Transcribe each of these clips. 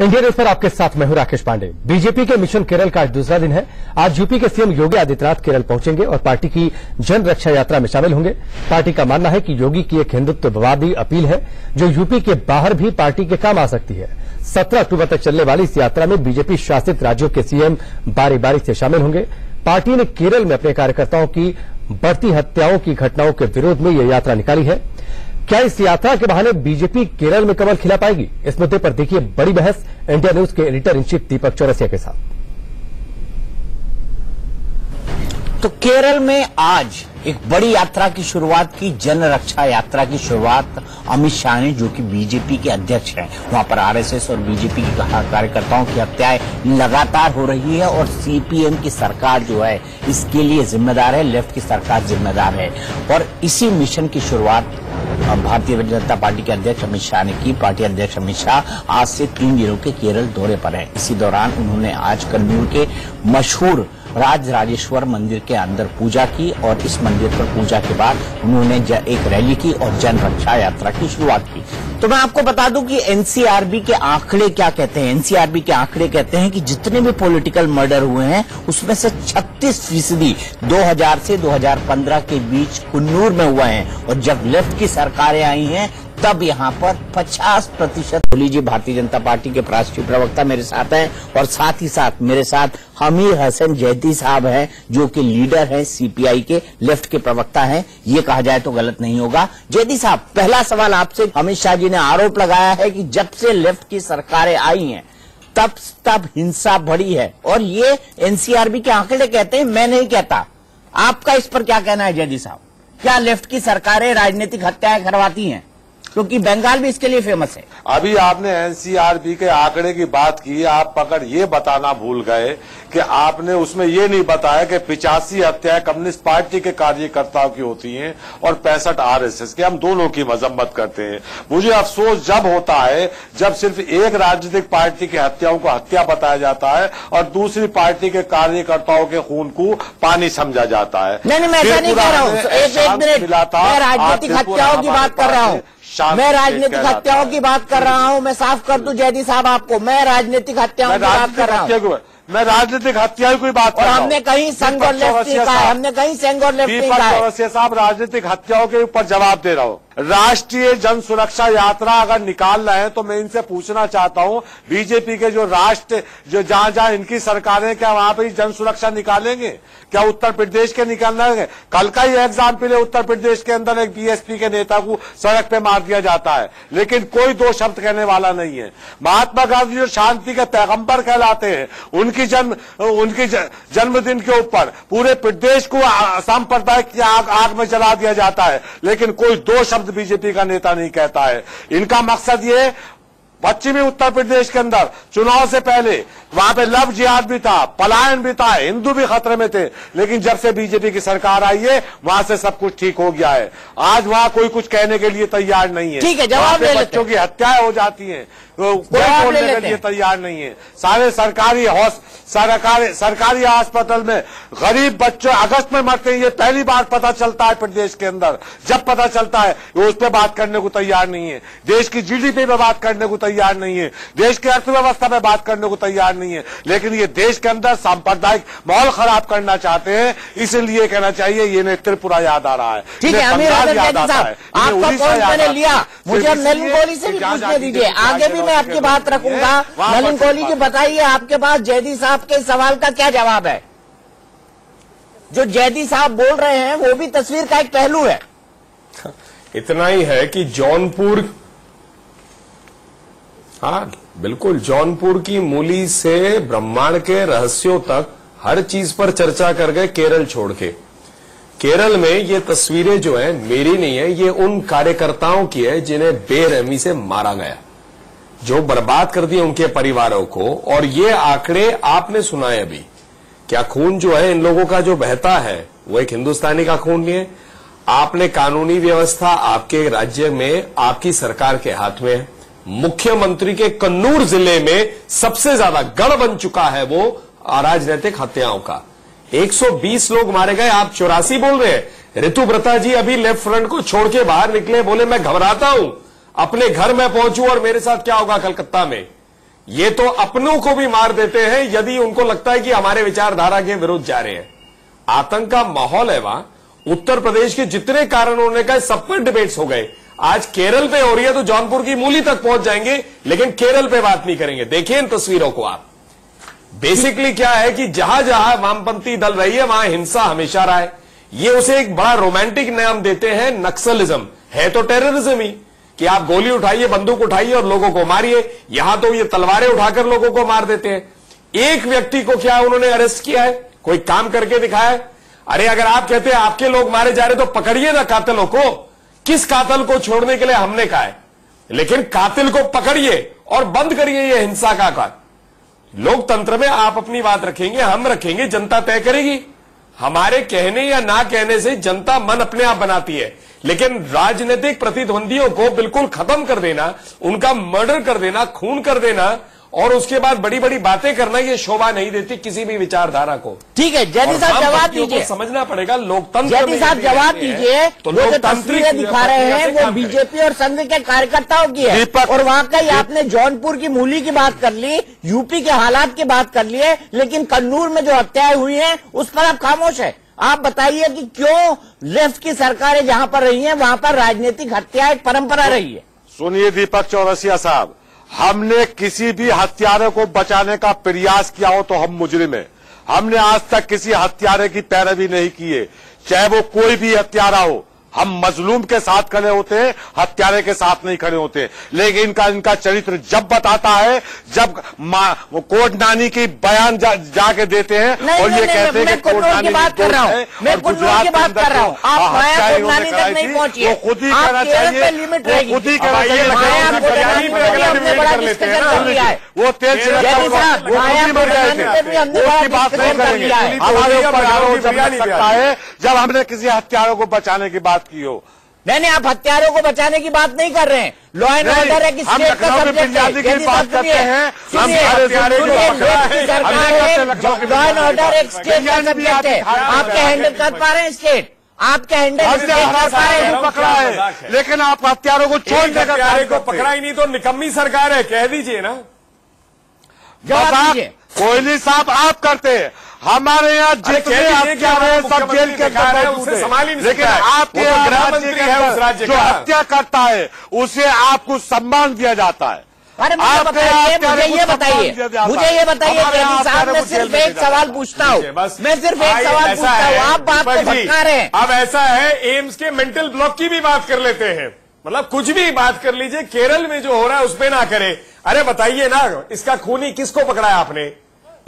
India news पर आपके साथ मैं हूं राकेश पांडे। बीजेपी के मिशन केरल का आज दूसरा दिन है। आज यूपी के सीएम योगी आदित्यनाथ केरल पहुंचेंगे और पार्टी की जन रक्षा यात्रा में शामिल होंगे। पार्टी का मानना है कि योगी की एक हिंदुत्ववादी अपील है जो यूपी के बाहर भी पार्टी के काम आ सकती है। 17 अक्टूबर तक चलने वाली इस यात्रा में बीजेपी शासित राज्यों के सीएम बारी बारी से शामिल होंगे। पार्टी ने केरल में अपने कार्यकर्ताओं की बढ़ती हत्याओं की घटनाओं के विरोध में यह यात्रा निकाली है। क्या इस यात्रा के बहाने बीजेपी केरल में कमल खिला पाएगी? इस मुद्दे पर देखिए बड़ी बहस इंडिया न्यूज के एडिटर इन चीफ दीपक चौरसिया के साथ। तो केरल में आज एक बड़ी यात्रा की शुरुआत की, जन रक्षा यात्रा की शुरुआत अमित शाह ने, जो कि बीजेपी के अध्यक्ष हैं। वहां पर आरएसएस और बीजेपी के कार्यकर्ताओं की हत्याएं लगातार हो रही है और सीपीएम की सरकार जो है इसके लिए जिम्मेदार है, लेफ्ट की सरकार जिम्मेदार है। और इसी मिशन की शुरुआत भारतीय जनता पार्टी के अध्यक्ष अमित शाह ने की। पार्टी अध्यक्ष अमित शाह आज से 3 दिनों के केरल दौरे पर हैं। इसी दौरान उन्होंने आज कन्नूर के मशहूर राजराजेश्वर मंदिर के अंदर पूजा की और इस मंदिर पर पूजा के बाद उन्होंने एक रैली की और जन रक्षा यात्रा की शुरुआत की। तो मैं आपको बता दूं कि एनसीआरबी के आंकड़े क्या कहते हैं। एनसीआरबी के आंकड़े कहते हैं कि जितने भी पॉलिटिकल मर्डर हुए हैं उसमें से 36% 2000 से 2015 के बीच कन्नूर में हुए हैं और जब लेफ्ट की सरकारें आई हैं तब यहाँ पर 50%। बोली जी, भारतीय जनता पार्टी के राष्ट्रीय प्रवक्ता मेरे साथ हैं और साथ ही साथ मेरे साथ हमीर हसन जैदी साहब हैं जो कि लीडर हैं सीपीआई के, लेफ्ट के प्रवक्ता हैं। ये कहा जाए तो गलत नहीं होगा। जैदी साहब, पहला सवाल आपसे। अमित शाह जी ने आरोप लगाया है कि जब से लेफ्ट की सरकारें आई हैं तब हिंसा बढ़ी है और ये एनसीआरबी के आंकड़े कहते हैं, मैं नहीं कहता। आपका इस पर क्या कहना है जैदी साहब? क्या लेफ्ट की सरकारें राजनीतिक हत्याएं करवाती हैं? क्योंकि बंगाल भी इसके लिए फेमस है। अभी आपने एनसीआरबी के आंकड़े की बात की, आप पकड़ ये बताना भूल गए कि आपने उसमें ये नहीं बताया कि 85 हत्याएं कम्युनिस्ट पार्टी के कार्यकर्ताओं की होती हैं और 65 आरएसएस के। हम दोनों की मजम्मत करते हैं। मुझे अफसोस जब होता है जब सिर्फ एक राजनीतिक पार्टी की हत्याओं को हत्या बताया जाता है और दूसरी पार्टी के कार्यकर्ताओं के खून को पानी समझा जाता है। नहीं, मैं ऐसा नहीं कह रहा हूँ। एक मिनट, मैं राजनीतिक हत्याओं की बात कर रहा हूँ। मैं राजनीतिक हत्याओं की बात कर रहा हूं। मैं साफ कर दूं जैदी साहब आपको, मैं राजनीतिक हत्याओं की बात कर रहा हूं। मैं राजनीतिक हत्याओं की बात कर रहा हूं। हमने कहीं संघ और लेफ्ट नहीं कहा, हमने कहीं संघ और लेफ्ट नहीं कहा। दीपक चौरसिया साहब, राजनीतिक हत्याओं के ऊपर जवाब दे रहा हूं। राष्ट्रीय जन सुरक्षा यात्रा अगर निकाल रहे हैं तो मैं इनसे पूछना चाहता हूं, बीजेपी के जो राष्ट्र जो जहां इनकी सरकारें, क्या वहां पर जन सुरक्षा निकालेंगे? क्या उत्तर प्रदेश के निकालना है? कल का ही एग्जाम्पल है, उत्तर प्रदेश के अंदर एक बीएसपी के नेता को सड़क पे मार दिया जाता है लेकिन कोई दो शब्द कहने वाला नहीं है। महात्मा गांधी जो शांति के पैगंबर कहलाते हैं, उनकी जन्मदिन के ऊपर पूरे प्रदेश को सांप्रदायिक आग में जला दिया जाता है लेकिन कोई दो शब्द बीजेपी का नेता नहीं कहता है। इनका मकसद ये, पश्चिमी उत्तर प्रदेश के अंदर चुनाव से पहले वहां पे लव जिहाद भी था, पलायन भी था, हिंदू भी खतरे में थे, लेकिन जब से बीजेपी की सरकार आई है वहां से सब कुछ ठीक हो गया है। आज वहां कोई कुछ कहने के लिए तैयार नहीं है। ठीक है, जवाब ले लेते हैं। बच्चों की हत्याएं हो जाती हैं, कोई बोलने के लिए तैयार नहीं है। सारे सरकारी अस्पताल में गरीब बच्चे अगस्त में मरते हैं, ये पहली बार पता चलता है प्रदेश के अंदर। जब पता चलता है वो उस पर बात करने को तैयार नहीं है, देश की जीडीपी पे बात करने को तैयार नहीं है, देश की अर्थव्यवस्था पे बात करने को तैयार नहीं है, लेकिन ये देश के अंदर सांप्रदायिक माहौल खराब करना चाहते हैं। इसलिए कहना चाहिए ये ने त्रिपुरा याद आ रहा है। ठीक है, अमीर हसन जैदी साहब, आपका पॉइंट मैंने लिया। मुझे नलिन कोहली से भी पूछने दीजिए, आगे भी मैं आपकी बात रखूंगा। नलिन कोहली जी, बताइए आपके पास जैदी साहब के सवाल का क्या जवाब है? जो जैदी साहब बोल रहे हैं वो भी तस्वीर का एक पहलू है। इतना ही है कि जौनपुर, हाँ बिल्कुल, जौनपुर की मूली से ब्रह्मांड के रहस्यों तक हर चीज पर चर्चा कर गए केरल छोड़ के। केरल में ये तस्वीरें जो है मेरी नहीं है, ये उन कार्यकर्ताओं की है जिन्हें बेरहमी से मारा गया, जो बर्बाद कर दिए उनके परिवारों को। और ये आंकड़े आपने सुनाए अभी। क्या खून जो है इन लोगों का जो बहता है वो एक हिंदुस्तानी का खून नहीं है? आपने कानूनी व्यवस्था आपके राज्य में आपकी सरकार के हाथ में है। मुख्यमंत्री के कन्नूर जिले में सबसे ज्यादा गढ़ बन चुका है वो राजनीतिक हत्याओं का। 120 लोग मारे गए, आप 84 बोल रहे हैं। ऋतुव्रता जी अभी लेफ्ट फ्रंट को छोड़ के बाहर निकले, बोले मैं घबराता हूं अपने घर में पहुंचूं और मेरे साथ क्या होगा कलकत्ता में। ये तो अपनों को भी मार देते हैं यदि उनको लगता है कि हमारे विचारधारा के विरुद्ध जा रहे हैं। आतंक का माहौल है वहां। उत्तर प्रदेश के जितने कारण उन्होंने कहा सब पर डिबेट्स हो गए। आज केरल पे हो रही है तो जौनपुर की मूली तक पहुंच जाएंगे, लेकिन केरल पे बात नहीं करेंगे। देखिए इन तस्वीरों को आप। बेसिकली क्या है कि जहां जहां वामपंथी दल रही है वहां हिंसा हमेशा रहा है। ये उसे एक बड़ा रोमांटिक नाम देते हैं, नक्सलिज्म। है तो टेररिज्म ही कि आप गोली उठाइए, बंदूक उठाइए और लोगों को मारिए। यहां तो ये तलवारें उठाकर लोगों को मार देते हैं। एक व्यक्ति को क्या उन्होंने अरेस्ट किया है, कोई काम करके दिखाया है? अरे अगर आप कहते हैं आपके लोग मारे जा रहे तो पकड़िए ना कातिलों को। किस कातिल को छोड़ने के लिए हमने कहा है, लेकिन कातिल को पकड़िए और बंद करिए ये हिंसा का कार्य। लोकतंत्र में आप अपनी बात रखेंगे, हम रखेंगे, जनता तय करेगी। हमारे कहने या ना कहने से जनता मन अपने आप बनाती है, लेकिन राजनीतिक प्रतिद्वंदियों को बिल्कुल खत्म कर देना, उनका मर्डर कर देना, खून कर देना और उसके बाद बड़ी बड़ी बातें करना, ये शोभा नहीं देती किसी भी विचारधारा को। ठीक है जैदी साहब जवाब दीजिए। समझना पड़ेगा लोकतंत्र। जैदी साहब जवाब दीजिए। तो जो तस्वीरें दिखा रहे हैं वो बीजेपी और संघ के कार्यकर्ताओं की है, और वहां का आपने जौनपुर की मूली की बात कर ली, यूपी के हालात की बात कर लिए, लेकिन कन्नूर में जो हत्याएं हुई हैं उस पर आप खामोश है। आप बताइए कि क्यों लेफ्ट की सरकारें जहां पर रही हैं वहां पर राजनीतिक हत्या एक परंपरा रही है। सुनिए दीपक चौरसिया साहब, हमने किसी भी हत्यारे को बचाने का प्रयास किया हो तो हम मुजरिम हैं। हमने आज तक किसी हत्यारे की पैरवी नहीं की है, चाहे वो कोई भी हत्यारा हो। हम मजलूम के साथ खड़े होते हैं, हत्यारे के साथ नहीं खड़े होते। लेकिन इनका चरित्र जब बताता है, जब वो कोर्ट नानी की बयान जाके देते हैं और ये कहते हैं कि कोर्ट नानी की बात कर रहा हूं, मैं गुजरात की बात कर रहा हूं। आप माया कोर्ट नानी तक नहीं पहुंची, वो खुद ही कहना चाहिए, लिमिट रहेगी, खुद ही कहना चाहिए। वो तेल बात नहीं करेंगे, हमारे ऊपर आरोप लग सकता है जब हमने किसी हत्यारों को बचाने की बात की हो। नहीं, आप हत्यारों को बचाने की बात नहीं कर रहे हैं। लॉ एंड ऑर्डर है कि स्टेट का सब्जेक्ट है। की बात करते हैं, लॉ एंड ऑर्डर एक स्टेट का सब्जेक्ट है। आप क्या हैंडल कर पा रहे हैं स्टेट? आप क्या हैंडल कर पा रहे हैं? पकड़ा है, लेकिन आप हत्यारों को छोड़ने का हत्यारे को पकड़ा ही नहीं तो निकम्मी सरकार है, कह दीजिए ना। कोहली साहब आप करते हैं, हमारे यहाँ जितने हत्यारे सब जेल के अंदर मौजूद, लेकिन आपके राज्य जो हत्या करता है उसे आपको सम्मान दिया जाता है। अरे मुझे ये बताइए जैदी साहब, मैं सिर्फ एक सवाल पूछता हूँ, मैं सिर्फ एक सवाल पूछता हूँ, आप बात को भटका रहे हैं। अब ऐसा है, एम्स के मेंटल ब्लॉक की भी बात कर लेते हैं, मतलब कुछ भी बात कर लीजिए, केरल में जो हो रहा है उस पर ना करे। अरे बताइए ना, इसका खूनी किसको पकड़ा है आपने?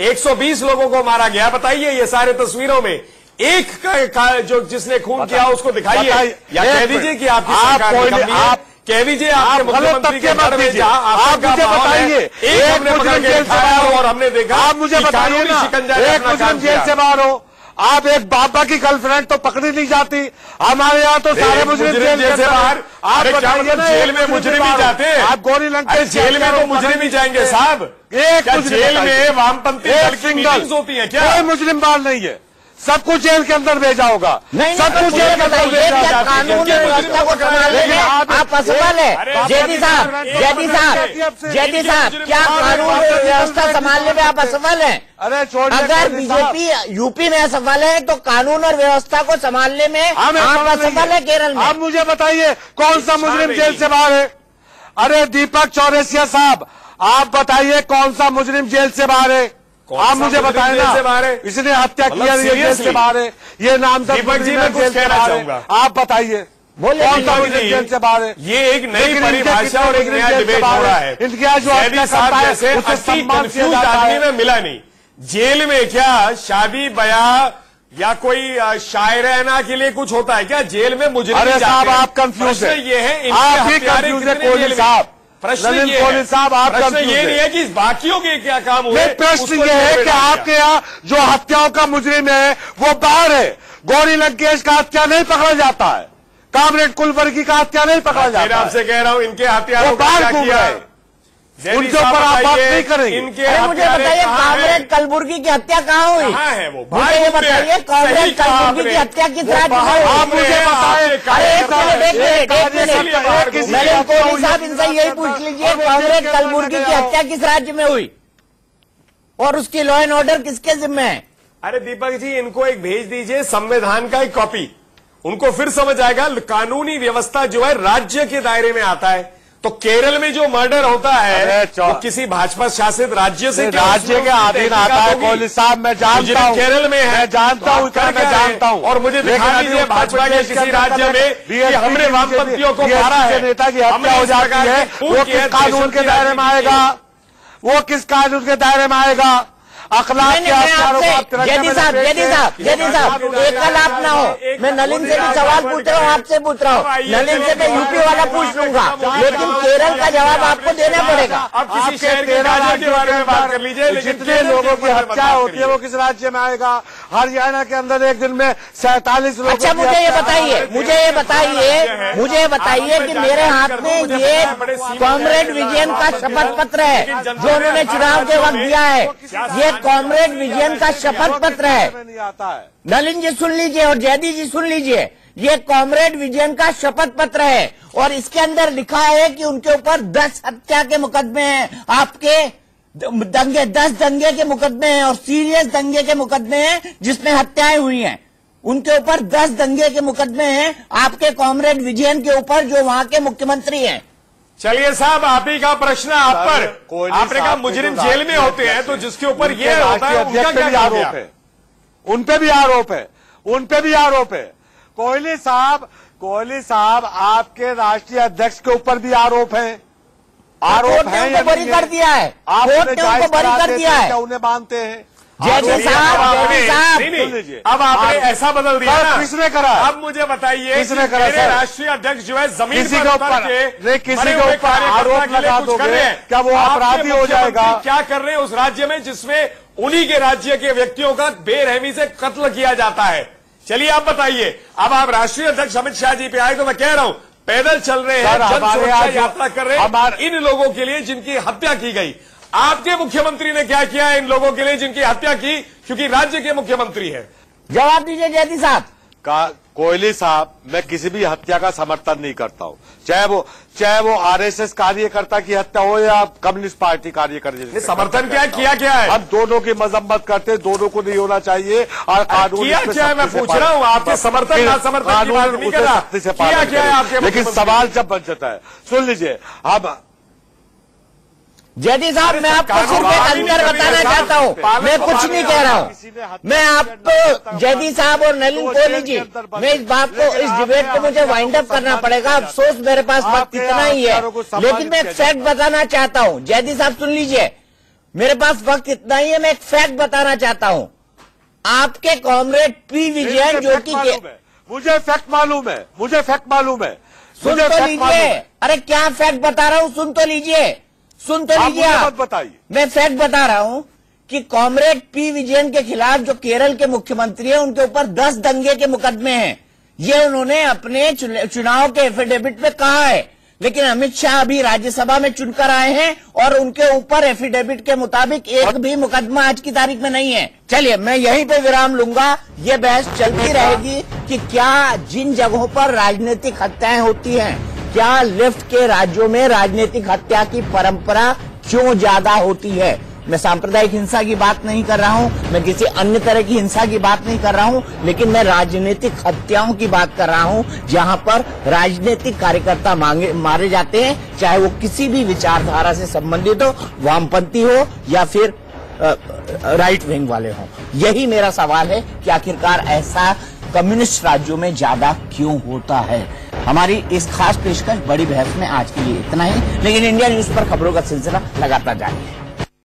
120 लोगों को मारा गया, बताइए ये सारे तस्वीरों में एक का जो जिसने खून किया उसको दिखाइए, या कह दीजिए कि आपकी सरकार, आप कह दीजिए आपके मुख्यमंत्री के घर में जहां आप मुझे बताइए, एक हमने पकड़ के दिखाया और हमने देखा, आप मुझे बताइए ना, एक मुस्लिम जेल से बाहर हो, आप एक बाबा की गर्लफ्रेंड तो पकड़ी नहीं जाती। हमारे यहाँ तो सारे मुजरिम जेल से बाहर। आप बताइए ना, जेल में मुजरिम ही जाते हैं, आप गोरी लंकेश जेल में तो मुजरिम ही जाएंगे साहब। एक जेल में वामपंथी दल की मीटिंग्स होती है क्या? कोई मुजरिम बाल नहीं है, सब कुछ जेल के अंदर भेजा होगा, सब कुछ जेल के अंदर भेजा होगा। कानून व्यवस्था को संभालने में आप असफल है जैदी साहब, क्या कानून व्यवस्था संभालने में आप असफल हैं? अगर बीजेपी यूपी में असफल है तो कानून और व्यवस्था को संभालने में आप असफल है केरल में। आप मुझे बताइए कौन सा मुजरिम जेल से बाहर है? अरे दीपक चौरसिया साहब, आप बताइए कौन सा मुजरिम जेल से बाहर है? आप मुझे बताएं ना, इसने हत्या किया जेल से बाहर है, ये नाम दीपक जी मैं कुछ कहना चाहूंगा, आप बताइए कौन सा मुजरिम जेल से बाहर है? ये एक नई परिभाषा और एक नया डिबेट हो रहा है। इनके जो हत्या करता है उसे सम्मान दिया जाता है। आदमी में मिला नहीं, जेल में क्या शादी ब्याह या कोई शायराना के लिए कुछ होता है क्या? जेल में मुजरिम अरे साहब आप कंफ्यूज है, ये है आप भी कंफ्यूज है कोहली साहब। प्रश्न ये नहीं है कि बाकियों के क्या काम हुए, प्रश्न ये है कि आपके यहाँ जो हत्याओं का मुजरिम है वो बाहर है। गौरी लंकेश का हत्या नहीं पकड़ा जाता है, कामरेड कुलवर्गी का हत्या नहीं पकड़ा जाता है। आपसे कह रहा हूं इनके हत्यारों का क्या किया है? उनके ऊपर आप बात नहीं करेंगे। अरे मुझे बताइए कॉमरेड कलबुर्गी की हत्या कहाँ हुई? कहाँ है वो? मुझे ये बताइए कॉमरेड कलबुर्गी की हत्या किस राज्य में हुई? आप मुझे बताएं। अरे एक मिनट नलिन कोहली साहब इनसे यही पूछ लीजिए कॉमरेड कलबुर्गी की हत्या किस राज्य में हुई और उसकी लॉ एंड ऑर्डर किसके जिम्मे है? अरे दीपक जी, इनको एक भेज दीजिए संविधान का एक कॉपी, उनको फिर समझ आएगा कानूनी व्यवस्था जो है राज्य के दायरे में आता है। तो केरल में जो मर्डर होता है तो किसी भाजपा शासित राज्य से राज्य के अधीन आता है। कोहली साहब मैं जानता हूँ, केरल में है, मैं जानता हूँ, मैं जानता हूँ। और मुझे दिखा दीजिए भाजपा के किसी राज्य में कि हमने वामपंथियों को मारा है, नेता की हत्या हो जाती है, वो किस कानून के दायरे में आएगा? वो किस कानून के दायरे में आएगा? अखलाक के जैदी साहब एकल आप ना हो। मैं नलिन से भी सवाल पूछ रहा हूँ, आपसे पूछ रहा हूँ। नलिन से मैं यूपी वाला पूछ लूंगा, लेकिन केरल का जवाब आपको देना पड़ेगा। अब किसी शहर के राज्य के बारे में बात कर लीजिए, जितने लोगों की हत्या होती है वो किस राज्य में आएगा? हरियाणा के अंदर एक दिन में 47 लोग। अच्छा मुझे ये बताइए कि मेरे हाथ में ये कॉमरेड विजयन का शपथ पत्र है जो उन्होंने चुनाव के वक्त दिया है। ये कॉमरेड विजयन का शपथ पत्र है। नलिन जी सुन लीजिए और जैदी जी सुन लीजिए, ये कॉमरेड विजयन का शपथ पत्र है और इसके अंदर लिखा है कि उनके ऊपर 10 हत्या के मुकदमे हैं, आपके 10 दंगे के मुकदमे हैं और सीरियस दंगे के मुकदमे हैं जिसमें हत्याएं हुई हैं। उनके ऊपर 10 दंगे के मुकदमे हैं आपके कॉमरेड विजयन के ऊपर जो वहां के मुख्यमंत्री हैं। चलिए साहब, आप ही का प्रश्न आप पर। आपने कहा मुजरिम जेल में होते हैं, तो जिसके ऊपर ये होता है उनका क्या आरोप है? उन पे भी आरोप है, उन पे भी आरोप है। कोहली साहब आपके राष्ट्रीय अध्यक्ष के ऊपर भी आरोप है। आरोप है, उनको बरी कर दिया है, आपने उनको बरी कर दिया है। उन्हें मानते हैं जैदी साहब अब आपने ऐसा बदल दिया ना। किसने करा? अब मुझे बताइए, किसने करा? राष्ट्रीय अध्यक्ष जो है जमीन किसी के ऊपर आरोप लगा दोगे क्या वो अपराधी हो जाएगा? क्या कर रहे हैं उस राज्य में जिसमें उन्हीं के राज्य के व्यक्तियों का बेरहमी से कत्ल किया जाता है? चलिए आप बताइए। अब आप राष्ट्रीय अध्यक्ष अमित शाह जी पे आए तो मैं कह रहा हूं पैदल चल रहे हैं, जन सुरक्षा यात्रा कर रहे हैं इन लोगों के लिए जिनकी हत्या की गई। आपके मुख्यमंत्री ने क्या किया है इन लोगों के लिए जिनकी हत्या की, क्योंकि राज्य के मुख्यमंत्री है? जवाब दीजिए जैदी साहब। कोहली साहब, मैं किसी भी हत्या का समर्थन नहीं करता हूं, चाहे वो आरएसएस कार्यकर्ता की हत्या हो या कम्युनिस्ट पार्टी कार्यकर्ता। समर्थन क्या है? हम दोनों की मजम्मत करते, दोनों को नहीं होना चाहिए। और कानून क्या है मैं पूछ रहा हूँ, आपके समर्थन ना समर्थन की बात नहीं कर रहा। क्या है आपके? लेकिन सवाल जब बन जाता है, सुन लीजिए। अब जैदी साहब, मैं आपको सिर्फ एक अंतर बताना चाहता हूँ, मैं कुछ नहीं कह रहा हूँ। मैं आपको जैदी साहब और नलिन कोहली जी, मैं इस बात को, इस डिबेट को मुझे वाइंड अप करना पड़ेगा। अफसोस मेरे पास वक्त इतना ही है, लेकिन मैं एक फैक्ट बताना चाहता हूँ। जैदी साहब सुन लीजिए, मेरे पास वक्त इतना ही है, मैं एक फैक्ट बताना चाहता हूँ। आपके कॉमरेड पी विजयन जो कि मुझे फैक्ट मालूम है, सुन तो लीजिए। अरे क्या फैक्ट बता रहा हूँ, सुन तो लीजिए आप। बताइए। मैं फैक्ट बता रहा हूं कि कॉमरेड पी विजयन के खिलाफ जो केरल के मुख्यमंत्री हैं उनके ऊपर 10 दंगे के मुकदमे हैं। ये उन्होंने अपने चुनाव के एफिडेविट में कहा है, लेकिन अमित शाह अभी राज्यसभा में चुनकर आए हैं और उनके ऊपर एफिडेविट के मुताबिक एक भी मुकदमा आज की तारीख में नहीं है। चलिए मैं यहीं पे विराम लूंगा। ये बहस चलती रहेगी कि क्या जिन जगहों पर राजनीतिक हत्याएं होती हैं, क्या लेफ्ट के राज्यों में राजनीतिक हत्या की परंपरा क्यों ज्यादा होती है। मैं सांप्रदायिक हिंसा की बात नहीं कर रहा हूं, मैं किसी अन्य तरह की हिंसा की बात नहीं कर रहा हूं, लेकिन मैं राजनीतिक हत्याओं की बात कर रहा हूं, जहां पर राजनीतिक कार्यकर्ता मारे जाते हैं, चाहे वो किसी भी विचारधारा से संबंधित हो, वामपंथी हो या फिर राइट विंग वाले हों। यही मेरा सवाल है कि आखिरकार ऐसा कम्युनिस्ट राज्यों में ज्यादा क्यों होता है। हमारी इस खास पेशकश बड़ी बहस में आज के लिए इतना ही, लेकिन इंडिया न्यूज पर खबरों का सिलसिला लगातार जारी है।